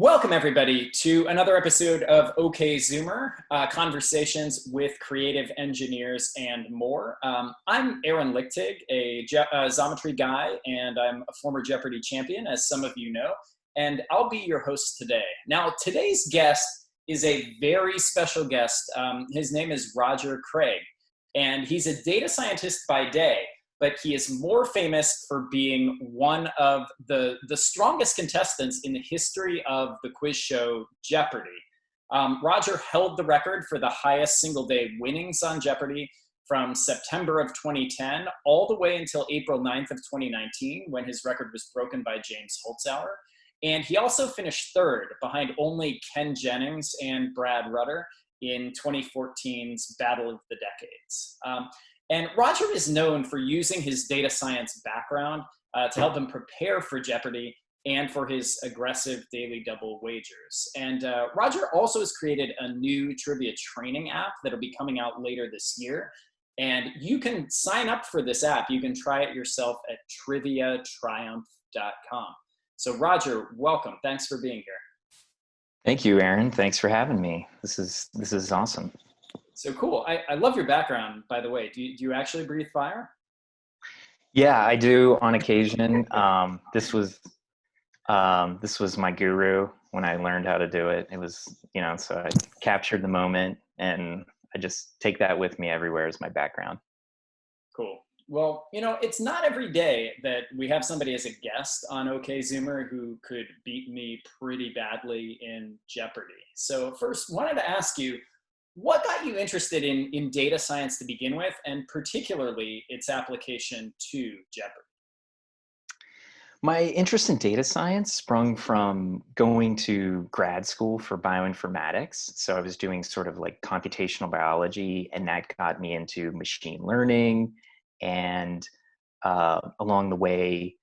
Welcome, everybody, to another episode of Ok Zoomer, conversations with creative engineers and more. I'm Aaron Lichtig, a Xometry guy, and I'm a former Jeopardy champion, as some of you know, and I'll be your host today. Now, today's guest is a very special guest. His name is Roger Craig, and he's a data scientist by day, but he is more famous for being one of the strongest contestants in the history of the quiz show Jeopardy. Roger held the record for the highest single day winnings on Jeopardy from September of 2010 all the way until April 9th of 2019, when his record was broken by James Holzhauer. And he also finished third behind only Ken Jennings and Brad Rutter in 2014's Battle of the Decades. And Roger is known for using his data science background to help him prepare for Jeopardy and for his aggressive daily double wagers. And Roger also has created a new trivia training app that'll be coming out later this year. And you can sign up for this app. You can try it yourself at triviatriumph.com. So Roger, welcome. Thanks for being here. Thank you, Aaron. Thanks for having me. This is awesome. So cool. I love your background, by the way. Do you actually breathe fire? Yeah, I do on occasion. This was my guru when I learned how to do it. It was, so I captured the moment and I just take that with me everywhere as my background. Cool. Well, it's not every day that we have somebody as a guest on Ok Zoomer who could beat me pretty badly in Jeopardy. So first, wanted to ask you, what got you interested in data science to begin with, and particularly its application to Jeopardy? My interest in data science sprung from going to grad school for bioinformatics. So I was doing sort of like computational biology, and that got me into machine learning, and along the way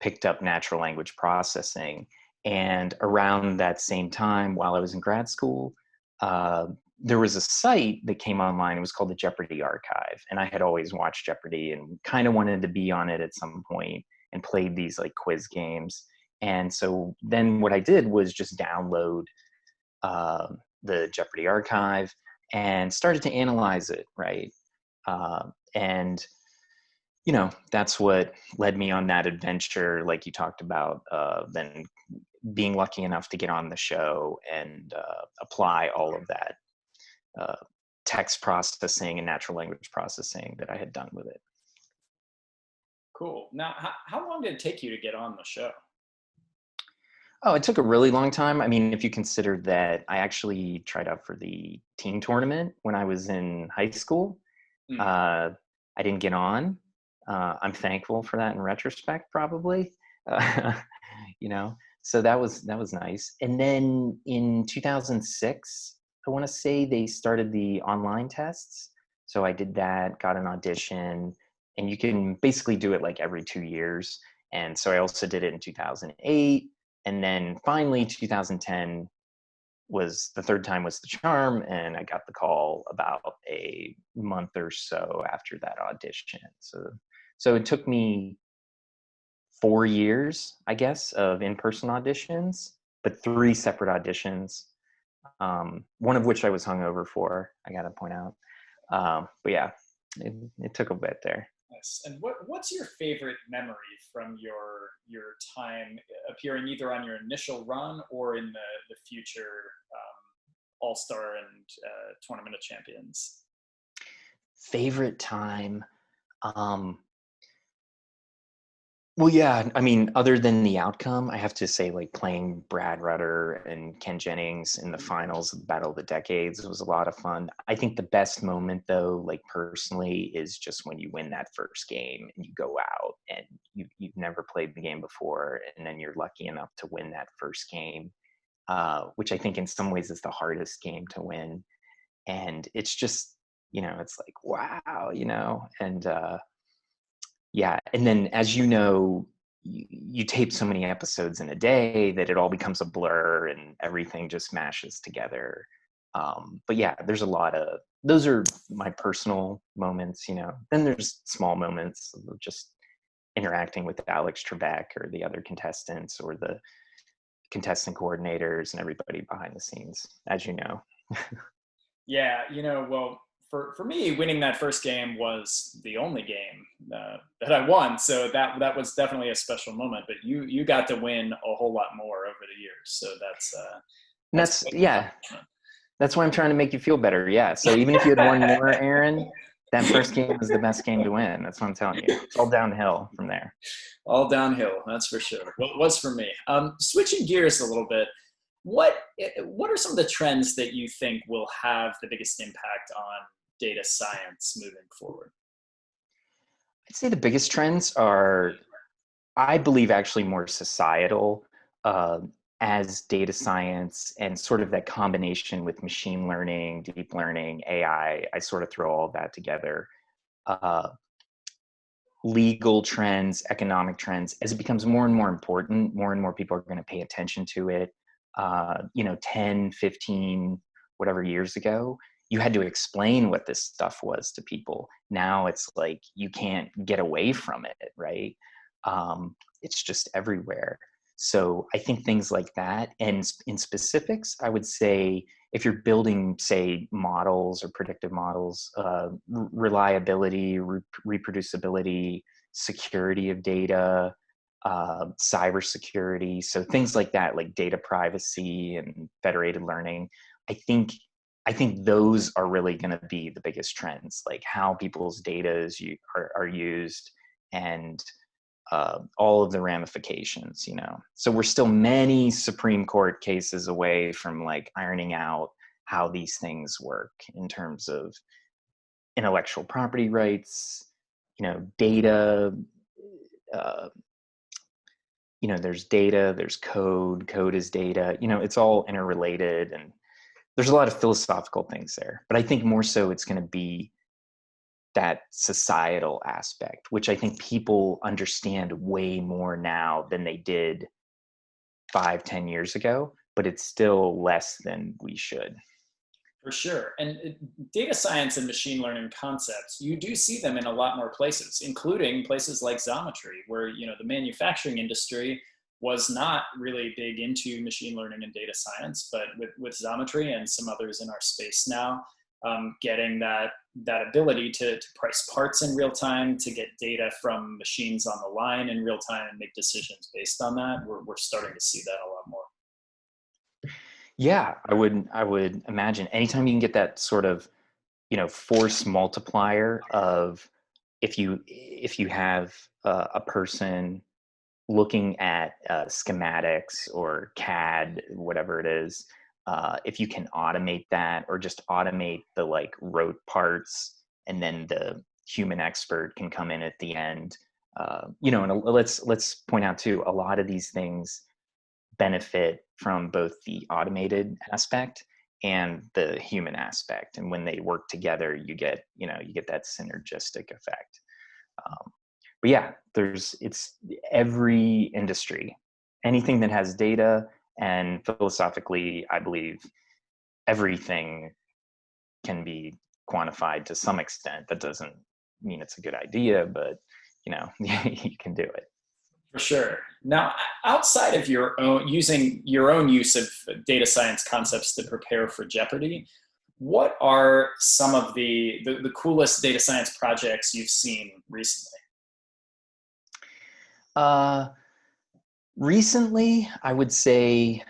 picked up natural language processing. And around that same time, while I was in grad school, there was a site that came online. It was called the Jeopardy Archive. And I had always watched Jeopardy and kind of wanted to be on it at some point and played these like quiz games. And so then what I did was just download the Jeopardy Archive and started to analyze it, right? And that's what led me on that adventure, like you talked about, then being lucky enough to get on the show and apply all of that text processing and natural language processing that I had done with it. Cool. Now, how long did it take you to get on the show? Oh, it took a really long time. I mean, if you consider that I actually tried out for the teen tournament when I was in high school. I didn't get on. I'm thankful for that in retrospect, probably. So that was nice. And then in 2006, I want to say they started the online tests. So I did that, got an audition, and you can basically do it like every 2 years. And so I also did it in 2008. And then finally 2010 was the third time was the charm. And I got the call about a month or so after that audition. So it took me 4 years, I guess, of in-person auditions, but 3 separate auditions. One of which I was hungover for, I got to point out. But yeah, it took a bit there. Yes. And what's your favorite memory from your time appearing either on your initial run or in the future All-Star and Tournament of Champions? Favorite time? Well, yeah, I mean, other than the outcome, I have to say, like, playing Brad Rutter and Ken Jennings in the finals of the Battle of the Decades was a lot of fun. I think the best moment, though, like, personally, is just when you win that first game and you go out and you've never played the game before, and then you're lucky enough to win that first game, which I think in some ways is the hardest game to win. And it's just, it's like, wow, and yeah. And then, as you know, you tape so many episodes in a day that it all becomes a blur and everything just mashes together. But yeah, there's a lot of, those are my personal moments, Then there's small moments of just interacting with Alex Trebek or the other contestants or the contestant coordinators and everybody behind the scenes, as you know. Yeah, well, for me, winning that first game was the only game that I won, so that was definitely a special moment. But you got to win a whole lot more over the years, so And that's that's why I'm trying to make you feel better. Yeah. So even if you had won more, Aaron, that first game was the best game to win. That's what I'm telling you. It's all downhill from there. all downhill. That's for sure. Well, it was for me. Switching gears a little bit. What are some of the trends that you think will have the biggest impact on data science moving forward? I'd say the biggest trends are, I believe, actually more societal, uh, as data science and sort of that combination with machine learning, deep learning, AI. I sort of throw all of that together. Uh, Legal trends, economic trends, as it becomes more and more important, more and more people are going to pay attention to it. 10, 15, whatever years ago, you had to explain what this stuff was to people. Now it's like you can't get away from it, right? It's just everywhere. So I think things like that. And in specifics, I would say if you're building, say, models or predictive models, reliability, reproducibility, security of data, cybersecurity. So things like that, like data privacy and federated learning. I think I think those are really going to be the biggest trends, like how people's data are used, and all of the ramifications. So we're still many Supreme Court cases away from like ironing out how these things work in terms of intellectual property rights, data. Uh, there's data, there's code is data. It's all interrelated, and there's a lot of philosophical things there. But I think more so it's going to be that societal aspect, which I think people understand way more now than they did 5-10 years ago, but it's still less than we should. For sure. And data science and machine learning concepts, you do see them in a lot more places, including places like Xometry, where the manufacturing industry was not really big into machine learning and data science, but with Xometry and some others in our space now, getting that ability to price parts in real time, to get data from machines on the line in real time and make decisions based on that, we're starting to see that a lot more. Yeah, I would imagine anytime you can get that sort of, force multiplier of, if you have a person looking at schematics or CAD, whatever it is, if you can automate that, or just automate the like rote parts, and then the human expert can come in at the end. And let's point out too, a lot of these things benefit from both the automated aspect and the human aspect, and when they work together, you get that synergistic effect. But yeah, it's every industry, anything that has data, and philosophically, I believe everything can be quantified to some extent. That doesn't mean it's a good idea, but you can do it. For sure. Now, outside of using your own use of data science concepts to prepare for Jeopardy, what are some of the coolest data science projects you've seen recently? Recently, I would say,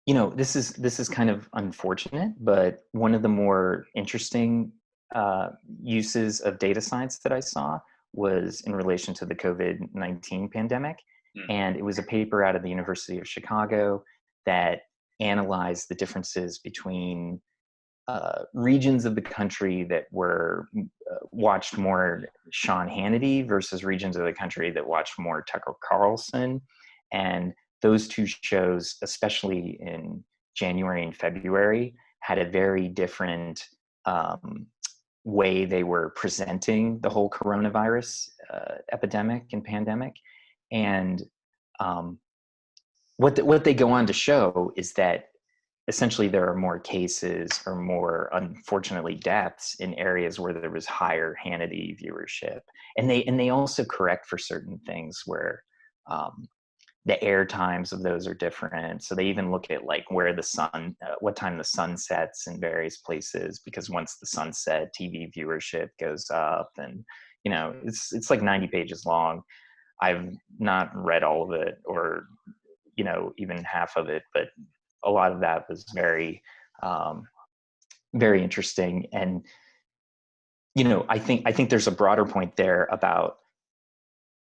this is kind of unfortunate, but one of the more interesting uses of data science that I saw was in relation to the COVID-19 pandemic. And it was a paper out of the University of Chicago that analyzed the differences between regions of the country that were watched more Sean Hannity versus regions of the country that watched more Tucker Carlson. And those two shows, especially in January and February, had a very different way they were presenting the whole coronavirus epidemic and pandemic. And what they go on to show is that essentially there are more cases, or more, unfortunately, deaths in areas where there was higher Hannity viewership. And they also correct for certain things where the air times of those are different. So they even look at like where the sun, what time the sun sets in various places, because once the sun set, TV viewership goes up, and it's like 90 pages long. I've not read all of it, or even half of it, but a lot of that was very very interesting. And I think there's a broader point there about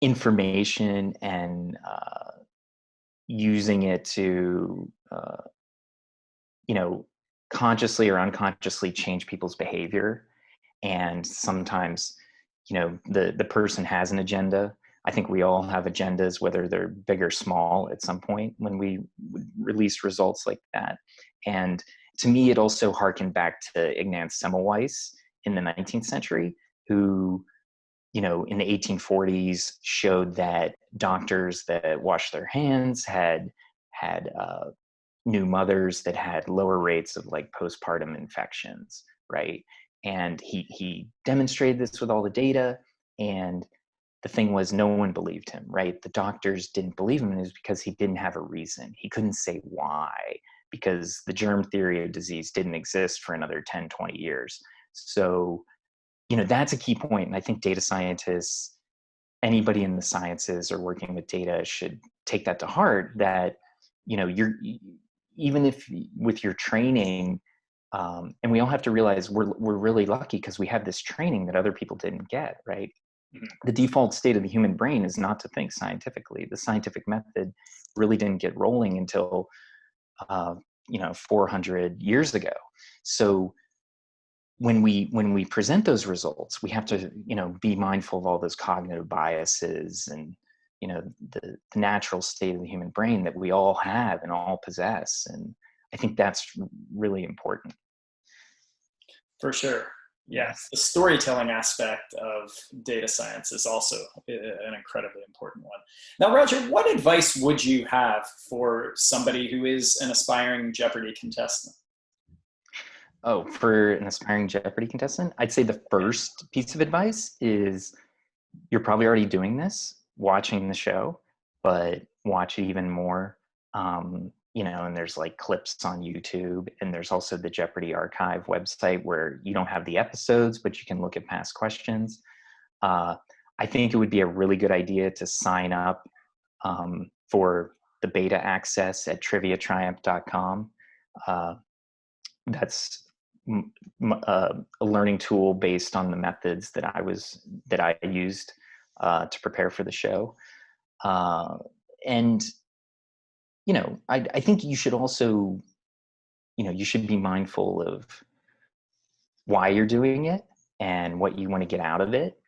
information and using it to consciously or unconsciously change people's behavior. And sometimes the person has an agenda. I think we all have agendas, whether they're big or small, at some point when we release results like that. And to me, it also harkened back to Ignaz Semmelweis in the 19th century, who in the 1840s showed that doctors that washed their hands had new mothers that had lower rates of like postpartum infections, right? And he demonstrated this with all the data, and the thing was, no one believed him, right? The doctors didn't believe him, and it was because he didn't have a reason. He couldn't say why, because the germ theory of disease didn't exist for another 10, 20 years. So, that's a key point. And I think data scientists, anybody in the sciences or working with data, should take that to heart, that, you're, even if with your training, and we all have to realize we're really lucky because we have this training that other people didn't get, right? Mm-hmm. The default state of the human brain is not to think scientifically. The scientific method really didn't get rolling until 400 years ago. So when we present those results, we have to be mindful of all those cognitive biases and the natural state of the human brain that we all have and all possess. And I think that's really important. For sure. Yes, the storytelling aspect of data science is also an incredibly important one. Now, Roger, what advice would you have for somebody who is an aspiring Jeopardy contestant? Oh, for an aspiring Jeopardy contestant, I'd say the first piece of advice is, you're probably already doing this, watching the show, but watch even more. And there's like clips on YouTube, and there's also the Jeopardy archive website where you don't have the episodes, but you can look at past questions. I think it would be a really good idea to sign up for the beta access at triviatriumph.com. That's a learning tool based on the methods that I used to prepare for the show. And I think you should also, you should be mindful of why you're doing it and what you want to get out of it.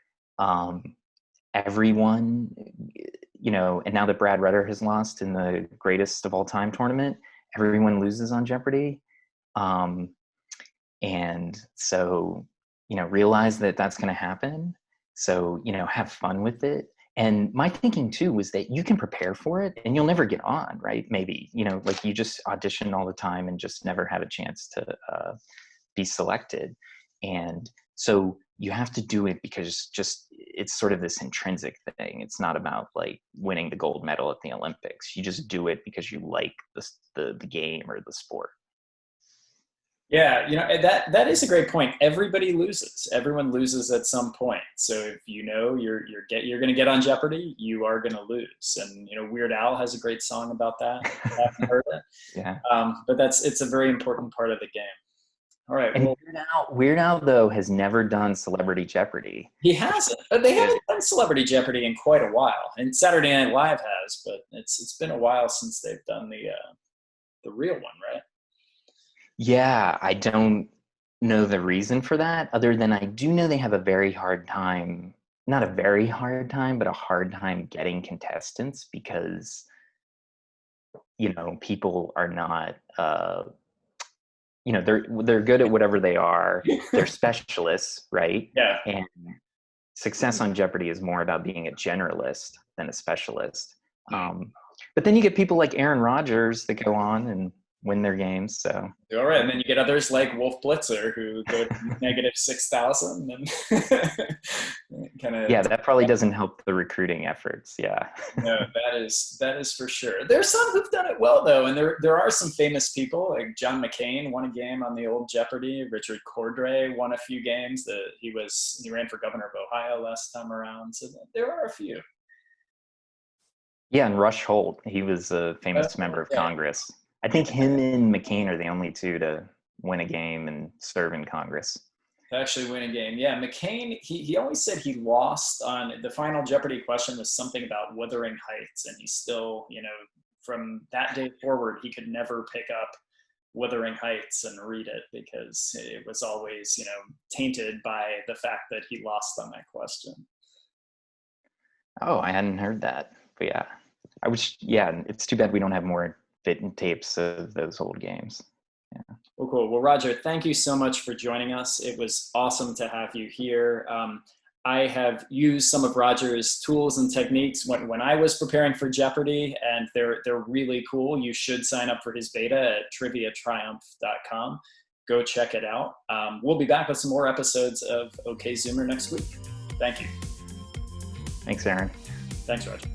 Everyone, and now that Brad Rutter has lost in the greatest of all time tournament, everyone loses on Jeopardy. And so, realize that that's going to happen. So, have fun with it. And my thinking too was that you can prepare for it and you'll never get on, right? Maybe, like you just audition all the time and just never have a chance to be selected. And so you have to do it because it's sort of this intrinsic thing. It's not about like winning the gold medal at the Olympics. You just do it because you like the game or the sport. Yeah, that is a great point. Everybody loses. Everyone loses at some point. So if you're going to get on Jeopardy, you are going to lose. And Weird Al has a great song about that. I haven't heard it. Yeah. But it's a very important part of the game. All right. And Weird Al though has never done Celebrity Jeopardy. He hasn't. They haven't done Celebrity Jeopardy in quite a while. And Saturday Night Live has, but it's been a while since they've done the real one, right? Yeah, I don't know the reason for that, other than I do know they have a very hard time, not a very hard time, but a hard time getting contestants because, people are not, they're good at whatever they are. They're specialists, right? Yeah. And success on Jeopardy is more about being a generalist than a specialist. But then you get people like Aaron Rodgers that go on and win their games. So all right, and then you get others like Wolf Blitzer who go to negative 6,000 and kind Yeah, that probably doesn't help the recruiting efforts. Yeah. No, that is for sure. There's some who've done it well though, and there are some famous people like John McCain won a game on the old Jeopardy. Richard Cordray won a few games. He ran for governor of Ohio last time around. So there are a few. Yeah, and Rush Holt, he was a famous member of Congress. I think him and McCain are the only two to win a game and serve in Congress. To actually win a game. Yeah, McCain, he always said he lost on the final Jeopardy question was something about Wuthering Heights, and he still, from that day forward, he could never pick up Wuthering Heights and read it because it was always, tainted by the fact that he lost on that question. Oh, I hadn't heard that. But yeah, it's too bad we don't have more tapes of those old games. Yeah. Well, cool. Well, Roger, thank you so much for joining us. It was awesome to have you here. I have used some of Roger's tools and techniques when I was preparing for Jeopardy, and they're really cool. You should sign up for his beta at triviatriumph.com. Go check it out. We'll be back with some more episodes of OK Zoomer next week. Thank you. Thanks, Aaron. Thanks, Roger.